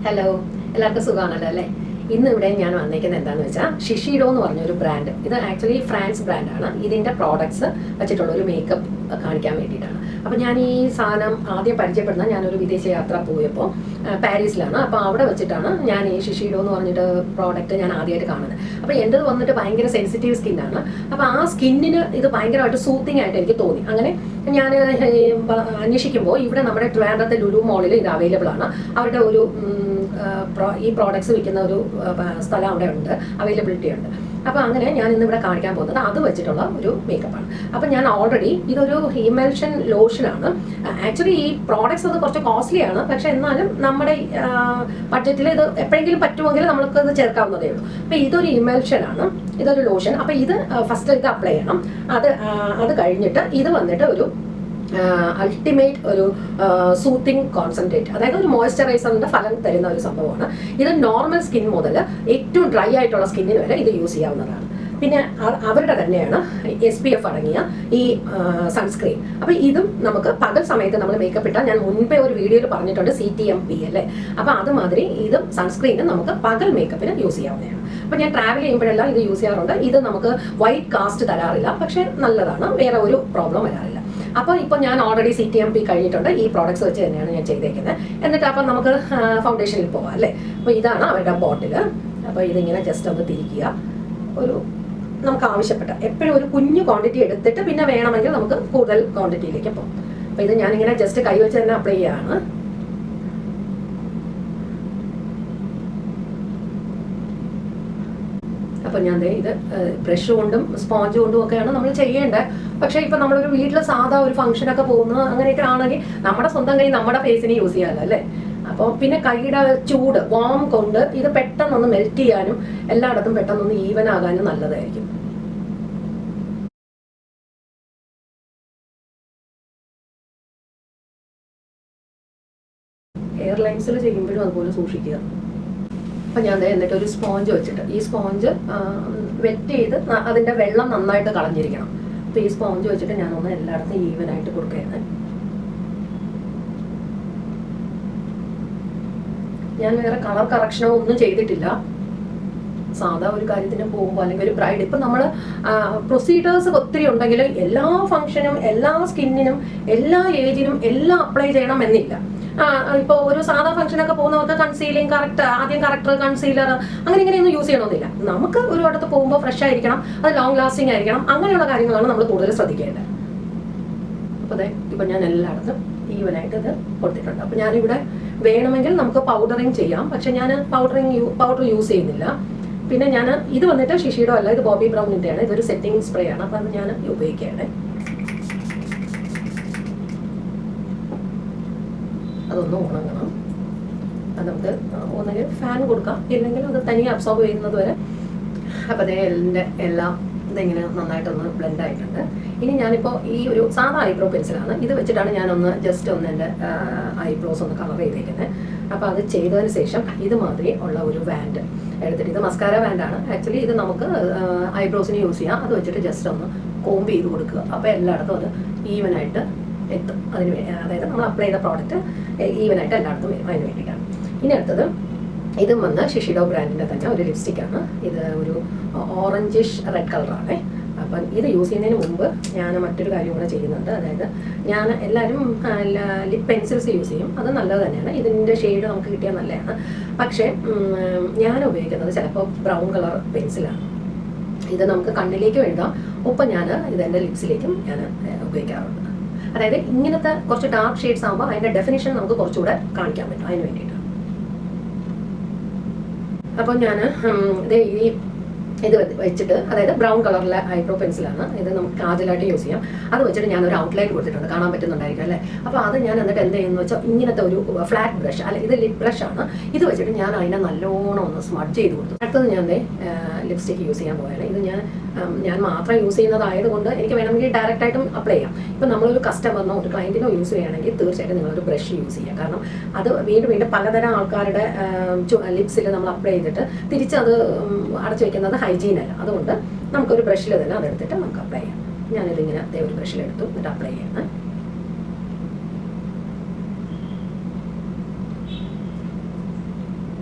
Hello, എല്ലാവർക്കും സുഖമാണല്ലോ അല്ലേ? ഇന്ന് ഇവിടെ ഞാൻ വന്നേക്കുന്നത് എന്താണെന്ന് വെച്ചാൽ ഷിഷീഡോ എന്ന് പറഞ്ഞൊരു ബ്രാൻഡ്. ഇത് ആക്ച്വലി ഫ്രാൻസ് ബ്രാൻഡാണ്. ഇതിൻ്റെ പ്രോഡക്ട്സ് വെച്ചിട്ടുള്ള ഒരു മേക്കപ്പ് കാണിക്കാൻ വേണ്ടിയിട്ടാണ്. അപ്പോൾ ഞാൻ ഈ സാധനം ആദ്യം പരിചയപ്പെടുന്നത് ഞാനൊരു വിദേശ യാത്ര പോയപ്പോൾ പാരീസിലാണ്. അപ്പോൾ അവിടെ വെച്ചിട്ടാണ് ഞാൻ ഈ ഷിഷീഡോ എന്ന് പറഞ്ഞിട്ട് പ്രോഡക്റ്റ് ഞാൻ ആദ്യമായിട്ട് കാണുന്നത്. അപ്പോൾ എൻ്റെ വന്നിട്ട് ഭയങ്കര സെൻസിറ്റീവ് സ്കിന്നാണ്. അപ്പോൾ ആ സ്കിന്നിന് ഇത് ഭയങ്കരമായിട്ട് സൂത്തിങ് ആയിട്ട് എനിക്ക് തോന്നി. അങ്ങനെ ഞാൻ അന്വേഷിക്കുമ്പോൾ ഇവിടെ നമ്മുടെ ട്രിവാൻഡ്രത്തെ ലുലു മോളിൽ ഇത് അവൈലബിൾ ആണ്. അവരുടെ ഒരു ഈ പ്രോഡക്ട്സ് വിൽക്കുന്ന ഒരു സ്ഥലം അവിടെ ഉണ്ട്, അവൈലബിലിറ്റി ഉണ്ട്. അപ്പോൾ അങ്ങനെ ഞാൻ ഇന്നിവിടെ കാണിക്കാൻ പോകുന്നത് അത് വെച്ചിട്ടുള്ള ഒരു മേക്കപ്പാണ്. അപ്പോൾ ഞാൻ ഓൾറെഡി ഇതൊരു ഇമൽഷൻ ലോഷനാണ്. ആക്ച്വലി ഈ പ്രോഡക്ട്സ് അത് കുറച്ച് കോസ്റ്റ്ലിയാണ്, പക്ഷെ എന്നാലും നമ്മുടെ ബഡ്ജറ്റിൽ ഇത് എപ്പോഴെങ്കിലും പറ്റുമെങ്കിൽ നമുക്ക് ഇത് ചേർക്കാവുന്നതേ ഉള്ളൂ. അപ്പോൾ ഇതൊരു ഇമൽഷനാണ്, ഇതൊരു ലോഷൻ. അപ്പോൾ ഇത് ഫസ്റ്റ് ഇത് അപ്ലൈ ചെയ്യണം. അത് കഴിഞ്ഞിട്ട് ഇത് വന്നിട്ട് ഒരു അൾട്ടിമേറ്റ് ഒരു സൂത്തിങ് കോൺസെൻട്രേറ്റ്, അതായത് ഒരു മോയ്സ്ചറൈസറിന്റെ ഫലം തരുന്ന ഒരു സംഭവമാണ്. ഇത് നോർമൽ സ്കിൻ മുതൽ ഏറ്റവും ഡ്രൈ ആയിട്ടുള്ള സ്കിന്നിന് വരെ ഇത് യൂസ് ചെയ്യാവുന്നതാണ്. പിന്നെ അവരുടെ തന്നെയാണ് SPF അടങ്ങിയ ഈ സൺസ്ക്രീൻ. അപ്പോൾ ഇതും നമുക്ക് പകൽ സമയത്ത് നമ്മൾ മേക്കപ്പ് ഇട്ടാൽ, ഞാൻ മുൻപേ ഒരു വീഡിയോയിൽ പറഞ്ഞിട്ടുണ്ട് CTMP അല്ലേ, അപ്പോൾ അതുമാതിരി ഇതും സൺസ്ക്രീനും നമുക്ക് പകൽ മേക്കപ്പിന് യൂസ് ചെയ്യാവുന്നതാണ്. അപ്പോൾ ഞാൻ ട്രാവൽ ചെയ്യുമ്പോഴെല്ലാം ഇത് യൂസ് ചെയ്യാറുണ്ട്. ഇത് നമുക്ക് വൈറ്റ് കാസ്റ്റ് തരാറില്ല, പക്ഷേ നല്ലതാണ്, വേറെ ഒരു പ്രോബ്ലം വരാറില്ല. അപ്പോൾ ഇപ്പോൾ ഞാൻ ഓൾറെഡി CTMP കഴിഞ്ഞിട്ടുണ്ട്. ഈ പ്രോഡക്ട്സ് വെച്ച് തന്നെയാണ് ഞാൻ ചെയ്തേക്കുന്നത്. എന്നിട്ട് അപ്പം നമുക്ക് ഫൗണ്ടേഷനിൽ പോകാം അല്ലേ. അപ്പോൾ ഇതാണ് അവരുടെ ബോട്ടിൽ. അപ്പോൾ ഇതിങ്ങനെ ജസ്റ്റ് ഒന്ന് തിരിക്കുക. നമുക്ക് ആവശ്യപ്പെട്ട എപ്പോഴും ഒരു കുഞ്ഞു ക്വാണ്ടിറ്റി എടുത്തിട്ട് പിന്നെ വേണമെങ്കിൽ നമുക്ക് കൂടുതൽ ക്വാണ്ടിറ്റിയിലേക്ക് പോകാം. അപ്പോൾ ഇത് ഞാനിങ്ങനെ ജസ്റ്റ് കൈവച്ച് തന്നെ അപ്ലൈ ചെയ്യുകയാണ്. അപ്പോൾ ഞാൻ ഇത് ബ്രഷ് കൊണ്ടും സ്പോഞ്ച് കൊണ്ടും ഒക്കെയാണ് നമ്മൾ ചെയ്യേണ്ടത്. പക്ഷേ ഇപ്പം നമ്മളൊരു വീട്ടിൽ സാധാ ഒരു ഫംഗ്ഷനൊക്കെ പോകുന്നത് അങ്ങനെയൊക്കെ ആണെങ്കിൽ നമ്മുടെ സ്വന്തം കൈ നമ്മുടെ ഫേസിന് യൂസ് ചെയ്യാമല്ലോ അല്ലേ. അപ്പോൾ പിന്നെ കൈയുടെ ചൂട് വാം കൊണ്ട് ഇത് പെട്ടെന്നൊന്ന് മെൽറ്റ് ചെയ്യാനും എല്ലായിടത്തും പെട്ടെന്നൊന്ന് ഈവൻ ആകാനും നല്ലതായിരിക്കും. എയർലൈൻസിൽ ചെയ്യുമ്പോഴും അതുപോലെ സൂക്ഷിക്കുക. അപ്പം ഞാൻ എന്നിട്ട് ഒരു സ്പോഞ്ച് വെച്ചിട്ട് ഈ സ്പോഞ്ച് വെറ്റ് ചെയ്ത് അതിൻ്റെ വെള്ളം നന്നായിട്ട് കളഞ്ഞിരിക്കണം. അപ്പോൾ ഈ സ്പോഞ്ച് വെച്ചിട്ട് ഞാനൊന്ന് എല്ലായിടത്തും ഈവനായിട്ട് കൊടുക്കുകയാണ്. ഞാൻ വേറെ കളർ കറക്ഷനോ ഒന്നും ചെയ്തിട്ടില്ല. സാധാ ഒരു കാര്യത്തിന് പോകുമ്പോൾ അല്ലെങ്കിൽ ഒരു ബ്രൈഡ്, ഇപ്പം നമ്മൾ പ്രൊസീജിയേഴ്സ് ഒത്തിരി ഉണ്ടെങ്കിലും എല്ലാ ഫംഗ്ഷനും എല്ലാ സ്കിന്നിനും എല്ലാ ഏജിനും എല്ലാം അപ്ലൈ ചെയ്യണം എന്നില്ല. ഇപ്പോൾ ഒരു സാധാ ഫംഗ്ഷനൊക്കെ പോകുന്നവർക്ക് കൺസീലിംഗ് ആദ്യം കറക്റ്റർ കൺസീലർ അങ്ങനെ ഇങ്ങനെയൊന്നും യൂസ് ചെയ്യണമെന്നില്ല. നമുക്ക് ഒരു ഇടത്ത് പോകുമ്പോൾ ഫ്രഷ് ആയിരിക്കണം, അത് ലോങ് ലാസ്റ്റിംഗ് ആയിരിക്കണം, അങ്ങനെയുള്ള കാര്യങ്ങളാണ് നമ്മൾ കൂടുതൽ ശ്രദ്ധിക്കേണ്ടത്. അപ്പോൾ ഇപ്പം ഞാൻ എല്ലായിടത്തും ഈവനായിട്ട് ഇത് കൊടുത്തിട്ടുണ്ട്. അപ്പോൾ ഞാനിവിടെ വേണമെങ്കിൽ നമുക്ക് പൗഡറിങ് ചെയ്യാം, പക്ഷെ ഞാൻ പൗഡർ യൂസ് ചെയ്യുന്നില്ല. പിന്നെ ഞാൻ ഇത് വന്നിട്ട് ഷിഷീഡോ അല്ല, ഇത് ബോബി ബ്രൗണിൻ്റെയാണ്. ഇതൊരു സെറ്റിംഗ് സ്പ്രേ ആണ്. അപ്പോൾ അത് ഞാൻ ഉപയോഗിക്കുകയാണ്. അതൊന്ന് ഉണങ്ങണം. അത് നമുക്ക് ഒന്നെങ്കിൽ ഫാൻ കൊടുക്കാം, ഇല്ലെങ്കിൽ അത് തനിയെ അബ്സോർബ് ചെയ്യുന്നത് വരെ. അപ്പോൾ എല്ലാം ഇതെങ്ങനെ നന്നായിട്ടൊന്ന് ബ്ലെൻഡ് ആയിട്ടുണ്ട്. ഇനി ഞാനിപ്പോൾ ഈ ഒരു സാധാ ഐബ്രോ പെൻസിലാണ്, ഇത് വെച്ചിട്ടാണ് ഞാനൊന്ന് ജസ്റ്റ് ഒന്ന് എൻ്റെ ഐബ്രോസ് ഒന്ന് കളർ ചെയ്തേക്കുന്നത്. അപ്പോൾ അത് ചെയ്തതിന് ശേഷം ഇതുമാതിരി ഉള്ള ഒരു വാൻഡ് എടുത്തിട്ട്, ഇത് മസ്കാര വാൻഡാണ് ആക്ച്വലി, ഇത് നമുക്ക് ഐബ്രോസിന് യൂസ് ചെയ്യാം. അത് വെച്ചിട്ട് ജസ്റ്റ് ഒന്ന് കോംബ് ചെയ്ത് കൊടുക്കുക. അപ്പോൾ എല്ലായിടത്തും അത് ഈവനായിട്ട് എത്തും. അതായത് നമ്മൾ അപ്ലൈ ചെയ്ത പ്രോഡക്റ്റ് ഈവനായിട്ട് എല്ലായിടത്തും വരും. അതിന് വേണ്ടിയിട്ടാണ്. ഇനി അടുത്തത് ഇതും വന്ന് ഷിഷീഡോ ബ്രാൻഡിൻ്റെ തന്നെ ഒരു ലിപ്സ്റ്റിക്കാണ്. ഇത് ഒരു ഓറഞ്ചിഷ് റെഡ് കളറാണ്. അപ്പം ഇത് യൂസ് ചെയ്യുന്നതിന് മുമ്പ് ഞാൻ മറ്റൊരു കാര്യം കൂടെ ചെയ്യുന്നുണ്ട്. അതായത് ഞാൻ എല്ലാവരും ലിപ് പെൻസിൽസ് യൂസ് ചെയ്യും, അത് നല്ലത് തന്നെയാണ്. ഇതിൻ്റെ ഷെയ്ഡ് നമുക്ക് കിട്ടിയാൽ നല്ലതാണ്. പക്ഷേ ഞാൻ ഉപയോഗിക്കുന്നത് ചിലപ്പോൾ ബ്രൗൺ കളർ പെൻസിലാണ്. ഇത് നമുക്ക് കണ്ണിലേക്കും എഴുതാം, ഒപ്പം ഞാൻ ഇതെൻ്റെ ലിപ്സിലേക്കും ഞാൻ ഉപയോഗിക്കാറുണ്ട്. അതായത് ഇങ്ങനത്തെ കുറച്ച് ഡാർക്ക് ഷെയ്ഡ്സ് ആകുമ്പോൾ അതിൻ്റെ ഡെഫിനിഷൻ നമുക്ക് കുറച്ചുകൂടെ കാണിക്കാൻ പറ്റും. അതിന് വേണ്ടിയിട്ടാണ്. അപ്പോൾ ഞാൻ ഇത് വെച്ചിട്ട്, അതായത് ബ്രൗൺ കളറിലെ ഐബ്രോ പെൻസിലാണ്. ഇത് നമുക്ക് കാജലായിട്ട് യൂസ് ചെയ്യാം. അത് വെച്ചിട്ട് ഞാനൊരു ഔട്ട്ലൈൻ കൊടുത്തിട്ടുണ്ട്, കാണാൻ പറ്റുന്നുണ്ടായിരിക്കും അല്ലേ. അപ്പോൾ അത് ഞാൻ എന്നിട്ട് എന്ത് ചെയ്യുന്നു വെച്ചാൽ ഇങ്ങനത്തെ ഒരു ഫ്ലാറ്റ് ബ്രഷ്, അല്ലെ ഇത് ലിപ് ബ്രഷ് ആണ്. ഇത് വെച്ചിട്ട് ഞാൻ അതിനെ നല്ലോണം ഒന്ന് സ്മഡ്ജ് ചെയ്ത് കൊടുത്തു. അടുത്തത് ഞാൻ ലിപ്സ്റ്റിക്ക് യൂസ് ചെയ്യാൻ പോയാൽ ഇത് ഞാൻ മാത്രം യൂസ് ചെയ്യുന്നതായതുകൊണ്ട് എനിക്ക് വേണമെങ്കിൽ ഡയറക്റ്റായിട്ടും അപ്ലൈ ചെയ്യാം. ഇപ്പം നമ്മളൊരു കസ്റ്റമറിനോ ഒരു ക്ലയൻറ്റിനോ യൂസ് ചെയ്യുകയാണെങ്കിൽ തീർച്ചയായിട്ടും നിങ്ങളൊരു ബ്രഷ് യൂസ് ചെയ്യുക. കാരണം അത് വീണ്ടും പലതരം ആൾക്കാരുടെ ലിപ്സിൽ നമ്മൾ അപ്ലൈ ചെയ്തിട്ട് തിരിച്ചത് അടച്ചു വയ്ക്കുന്നത് ഹൈജീൻ അല്ല. അതുകൊണ്ട് നമുക്കൊരു ബ്രഷിൽ തന്നെ അതെടുത്തിട്ട് നമുക്ക് അപ്ലൈ ചെയ്യാം. ഞാനിതിങ്ങനെ ഒരു ബ്രഷിലെടുത്തു എന്നിട്ട് അപ്ലൈ ചെയ്യണം.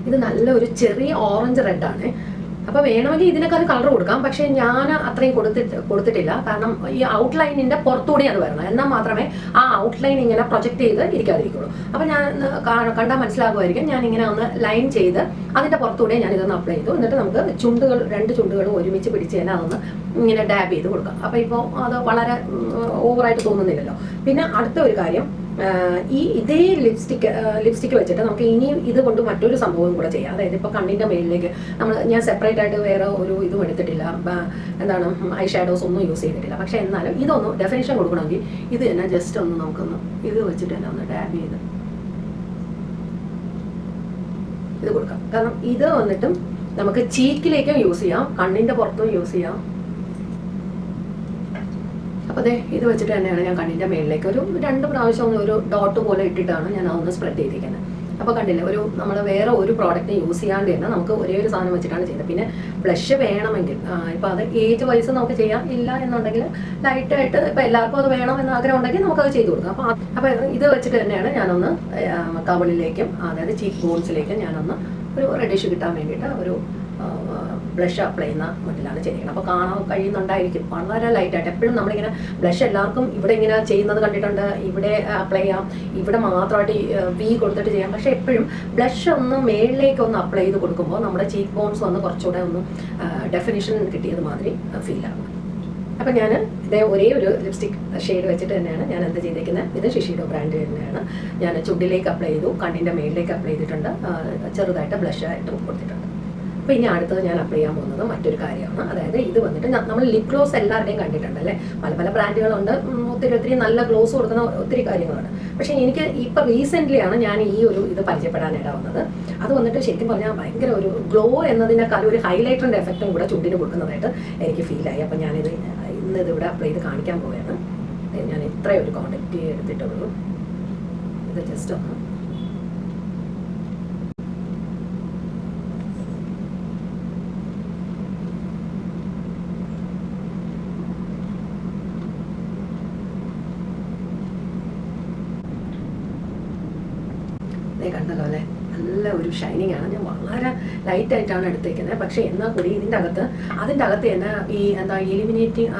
ഇത് നല്ലൊരു ചെറിയ ഓറഞ്ച് റെഡാണ്. അപ്പോൾ വേണമെങ്കിൽ ഇതിനേക്കാൾ കളർ കൊടുക്കാം, പക്ഷേ ഞാൻ അത്രയും കൊടുത്തിട്ടില്ല. കാരണം ഈ ഔട്ട്ലൈനിൻ്റെ പുറത്തുകൂടി അത് വരണം, എന്നാൽ മാത്രമേ ആ ഔട്ട്ലൈൻ ഇങ്ങനെ പ്രൊജക്റ്റ് ചെയ്ത് ഇരിക്കാതിരിക്കുള്ളൂ. അപ്പോൾ ഞാൻ കണ്ടാൽ മനസ്സിലാകുമായിരിക്കും, ഞാൻ ഇങ്ങനെ ഒന്ന് ലൈൻ ചെയ്ത് അതിൻ്റെ പുറത്തുകൂടെ ഞാൻ ഇതൊന്ന് അപ്ലൈ ചെയ്തു. എന്നിട്ട് നമുക്ക് രണ്ട് ചുണ്ടുകളും ഒരുമിച്ച് പിടിച്ച് തന്നെ അതൊന്ന് ഇങ്ങനെ ഡാബ് ചെയ്ത് കൊടുക്കാം. അപ്പോൾ ഇപ്പോൾ അത് വളരെ ഓവറായിട്ട് തോന്നുന്നില്ലല്ലോ. പിന്നെ അടുത്ത ഒരു കാര്യം, ഇതേ ലിപ്സ്റ്റിക്ക് വെച്ചിട്ട് നമുക്ക് ഇനി ഇത് കൊണ്ട് മറ്റൊരു സംഭവം കൂടെ ചെയ്യാം. അതായത് ഇപ്പോൾ കണ്ണിൻ്റെ മേലിലേക്ക് ഞാൻ സെപ്പറേറ്റ് ആയിട്ട് വേറെ ഒരു ഇതും എടുത്തിട്ടില്ല, എന്താണ് ഐ ഷാഡോസ് ഒന്നും യൂസ് ചെയ്തിട്ടില്ല. പക്ഷേ എന്നാലും ഇതൊന്ന് ഡെഫിനിഷൻ കൊടുക്കണമെങ്കിൽ ഇത് തന്നെ ജസ്റ്റ് ഒന്ന് നമുക്കൊന്ന് ഇത് വെച്ചിട്ട് തന്നെ ഒന്ന് ഡാബ് ചെയ്ത് ഇത് കൊടുക്കാം. കാരണം ഇത് വന്നിട്ടും നമുക്ക് ചീക്കിലേക്കും യൂസ് ചെയ്യാം, കണ്ണിൻ്റെ പുറത്തും യൂസ് ചെയ്യാം. അപ്പോൾ അതെ ഇത് വെച്ചിട്ട് തന്നെയാണ് ഞാൻ കണ്ണിൻ്റെ മേളിലേക്ക് ഒരു 2 പ്രാവശ്യം ഒരു ഡോട്ട് പോലെ ഇട്ടിട്ടാണ് ഞാൻ അതൊന്ന് സ്പ്രെഡ് ചെയ്തിരിക്കുന്നത്. അപ്പോൾ കണ്ടില്ലേ, നമ്മൾ വേറെ ഒരു പ്രോഡക്റ്റ് യൂസ് ചെയ്യാണ്ട് തന്നെ നമുക്ക് ഒരേ ഒരു സാധനം വെച്ചിട്ടാണ് ചെയ്തത്. പിന്നെ ബ്ലഷ് വേണമെങ്കിൽ ഇപ്പോൾ അത് ഏജ് വൈസ് നമുക്ക് ചെയ്യാം, ഇല്ല എന്നുണ്ടെങ്കിൽ ലൈറ്റായിട്ട് ഇപ്പോൾ എല്ലാവർക്കും അത് വേണം എന്ന് ആഗ്രഹം ഉണ്ടെങ്കിൽ നമുക്കത് ചെയ്ത് കൊടുക്കാം. അപ്പോൾ ഇത് വെച്ചിട്ട് തന്നെയാണ് ഞാനൊന്ന് കവിളിലേക്കും അതായത് ചീക്ക് ബോൺസിലേക്കും ഞാനൊന്ന് ഒരു റെഡിഷ് കിട്ടാൻ വേണ്ടിയിട്ട് ഒരു ബ്ലഷ് അപ്ലൈ ചെയ്യുന്ന മട്ടിലാണ് ചെയ്യുന്നത്. അപ്പോൾ കാണാൻ കഴിയുന്നുണ്ടായിരിക്കും, വളരെ ലൈറ്റായിട്ട്. എപ്പോഴും നമ്മളിങ്ങനെ ബ്ലഷ് എല്ലാവർക്കും ഇവിടെ ഇങ്ങനെ ചെയ്യുന്നത് കണ്ടിട്ടുണ്ട്, ഇവിടെ അപ്ലൈ ചെയ്യാം, ഇവിടെ മാത്രമായിട്ട് വി കൊടുത്തിട്ട് ചെയ്യാം. പക്ഷേ എപ്പോഴും ബ്ലഷ് ഒന്ന് മേളിലേക്കൊന്ന് അപ്ലൈ ചെയ്ത് കൊടുക്കുമ്പോൾ നമ്മുടെ ചീക്ക് ബോൺസ് ഒന്ന് കുറച്ചുകൂടെ ഒന്ന് ഡെഫിനിഷൻ കിട്ടിയത് മാതിരി ഫീലാകും. അപ്പം ഞാൻ ഇതേ ഒരേ ഒരു ലിപ്സ്റ്റിക് ഷെയ്ഡ് വെച്ചിട്ട് തന്നെയാണ് ഞാൻ എന്ത് ചെയ്തേക്കുന്നത്. ഇത് ഷിഷീഡോ ബ്രാൻഡ് തന്നെയാണ്. ഞാൻ ചുണ്ടിലേക്ക് അപ്ലൈ ചെയ്തു, കണ്ണിൻ്റെ മേളിലേക്ക് അപ്ലൈ ചെയ്തിട്ടുണ്ട്, ചെറുതായിട്ട് ബ്ലഷ് ആയിട്ട് കൊടുത്തിട്ടുണ്ട്. അപ്പോൾ ഇനി അടുത്തത് ഞാൻ അപ്ലൈ ചെയ്യാൻ പോകുന്നത് മറ്റൊരു കാര്യമാണ്. അതായത് ഇത് വന്നിട്ട് നമ്മൾ ലിപ് ഗ്ലോസ് എല്ലാവരുടെയും കണ്ടിട്ടുണ്ടല്ലേ, പല ബ്രാൻഡുകളുണ്ട്, ഒത്തിരി നല്ല ഗ്ലോസ് കൊടുക്കുന്ന ഒത്തിരി കാര്യങ്ങളുണ്ട്. പക്ഷേ എനിക്ക് ഇപ്പോൾ റീസെൻ്റ്ലിയാണ് ഞാൻ ഈ ഒരു ഇത് പരിചയപ്പെടാനിട വന്നത്. അത് വന്നിട്ട് ശരിക്കും പറഞ്ഞാൽ ഭയങ്കര ഒരു ഗ്ലോ എന്നതിനേക്കാൾ ഒരു ഹൈലൈറ്ററിൻ്റെ എഫക്റ്റും കൂടെ ചുണ്ടിന് കൊടുക്കുന്നതായിട്ട് എനിക്ക് ഫീലായി. അപ്പോൾ ഞാനിത് ഇതിവിടെ അപ്ലൈ ചെയ്ത് കാണിക്കാൻ പോവുകയാണ്. ഞാൻ ഇത്രയും ഒരു ക്വാണ്ടിറ്റി എടുത്തിട്ടുള്ളൂ. ഇത് ജസ്റ്റ് ഒന്ന് കണ്ടല്ലോ അല്ലേ, നല്ല ഒരു ഷൈനിങ് ആണ്. ഞാൻ വളരെ ലൈറ്റായിട്ടാണ് എടുത്തേക്കുന്നത്. പക്ഷേ എന്നാൽ കൂടി അതിൻ്റെ അകത്ത് തന്നെ ഈ എലിമിനേറ്റിംഗ്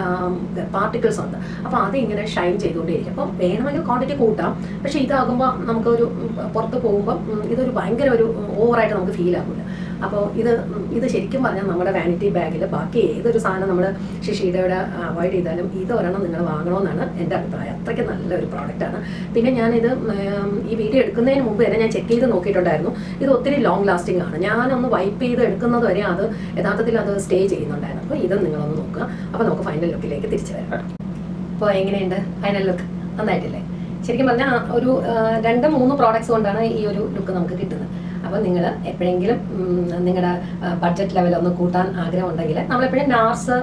പാർട്ടിക്കിൾസ് ഉണ്ട്. അപ്പോൾ അതിങ്ങനെ ഷൈൻ ചെയ്തുകൊണ്ടേയിരിക്കും. അപ്പം വേണമെങ്കിൽ ക്വാണ്ടിറ്റി കൂട്ടാം, പക്ഷേ ഇതാകുമ്പോൾ നമുക്കൊരു പുറത്ത് പോകുമ്പം ഇതൊരു ഭയങ്കര ഒരു ഓവറായിട്ട് നമുക്ക് ഫീൽ ആകില്ല. അപ്പോൾ ഇത് ശരിക്കും പറഞ്ഞാൽ നമ്മുടെ വാനിറ്റി ബാഗിൽ ബാക്കി ഏതൊരു സാധനം നമ്മൾ ഷിഷീഡയുടെ അവോയ്ഡ് ചെയ്താലും ഇതൊരെണ്ണം നിങ്ങൾ വാങ്ങണമെന്നാണ് എൻ്റെ അഭിപ്രായം. അത്രയ്ക്ക് നല്ലൊരു പ്രോഡക്റ്റാണ്. പിന്നെ ഞാനിത് ഈ വീഡിയോ എടുക്കുന്നതിന് മുമ്പ് തന്നെ ഞാൻ ചെക്ക് ചെയ്ത് നോക്കിയിട്ടുണ്ടായിരുന്നു. ഇത് ഒത്തിരി ലോങ് ലാസ്റ്റിംഗ് ആണ്. ഞാനൊന്ന് വൈപ്പ് ചെയ്ത് എടുക്കുന്നത് വരെ അത് യഥാർത്ഥത്തിൽ അത് സ്റ്റേ ചെയ്യുന്നുണ്ടായിരുന്നു. അപ്പോൾ ഇത് നിങ്ങളൊന്ന് നോക്കുക. അപ്പോൾ നമുക്ക് ഫൈനൽ ലുക്കിലേക്ക് തിരിച്ചു വരാം. അപ്പോൾ എങ്ങനെയുണ്ട് ഫൈനൽ ലുക്ക്? നന്നായിട്ടില്ലേ? ശരിക്കും പറഞ്ഞാൽ ഒരു 2-3 പ്രോഡക്ട്സ് കൊണ്ടാണ് ഈ ഒരു ലുക്ക് നമുക്ക് കിട്ടുന്നത്. അപ്പോൾ നിങ്ങൾ എപ്പോഴെങ്കിലും നിങ്ങളുടെ ബഡ്ജറ്റ് ലെവലൊന്ന് കൂട്ടാൻ ആഗ്രഹം ഉണ്ടെങ്കിൽ നമ്മളെപ്പോഴും Nars,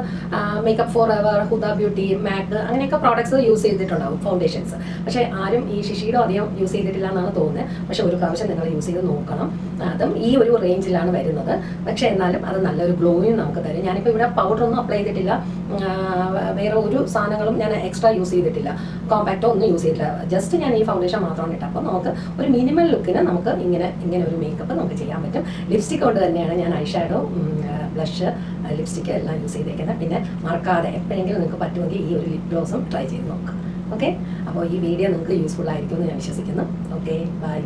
makeup for ever, Huda beauty, MAC അങ്ങനെയൊക്കെ പ്രോഡക്ട്സ് യൂസ് ചെയ്തിട്ടുണ്ടാവും, ഫൗണ്ടേഷൻസ്. പക്ഷേ ആരും ഈ ഷിഷീഡോ അധികം യൂസ് ചെയ്തിട്ടില്ല എന്നാണ് തോന്നുന്നത്. പക്ഷേ ഒരു പ്രാവശ്യം നിങ്ങൾ യൂസ് ചെയ്ത് നോക്കണം. അതും ഈ ഒരു റേഞ്ചിലാണ് വരുന്നത്. പക്ഷേ എന്നാലും അത് നല്ലൊരു ഗ്ലോയും നമുക്ക് തരും. ഞാനിപ്പോൾ ഇവിടെ പൗഡറൊന്നും അപ്ലൈ ചെയ്തിട്ടില്ല, വേറെ ഒരു സാധനങ്ങളും ഞാൻ എക്സ്ട്രാ യൂസ് ചെയ്തിട്ടില്ല, കോമ്പാക്റ്റോ ഒന്നും യൂസ് ചെയ്തിട്ടില്ല. ജസ്റ്റ് ഞാൻ ഈ ഫൗണ്ടേഷൻ മാത്രമാണ് ഇട്ടത്. അപ്പോൾ നമുക്ക് ഒരു മിനിമൽ ലുക്കിന് നമുക്ക് ഇങ്ങനെ ഒരു മേക്കപ്പ് നമുക്ക് ചെയ്യാൻ പറ്റും. ലിപ്സ്റ്റിക് കൊണ്ട് തന്നെയാണ് ഞാൻ ഐ ഷാഡോ, ബ്ലഷ്, ലിപ്സ്റ്റിക്ക് എല്ലാം യൂസ് ചെയ്തേക്കുന്നത്. പിന്നെ മറക്കാതെ എപ്പോഴെങ്കിലും നിങ്ങൾക്ക് പറ്റുമെങ്കിൽ ഈ ഒരു ലിപ് ഗ്ലോസും ട്രൈ ചെയ്ത് നോക്കാം. ഓക്കെ, അപ്പോൾ ഈ വീഡിയോ നിങ്ങൾക്ക് യൂസ്ഫുൾ ആയിരിക്കുമെന്ന് ഞാൻ വിശ്വസിക്കുന്നു. Okay, by.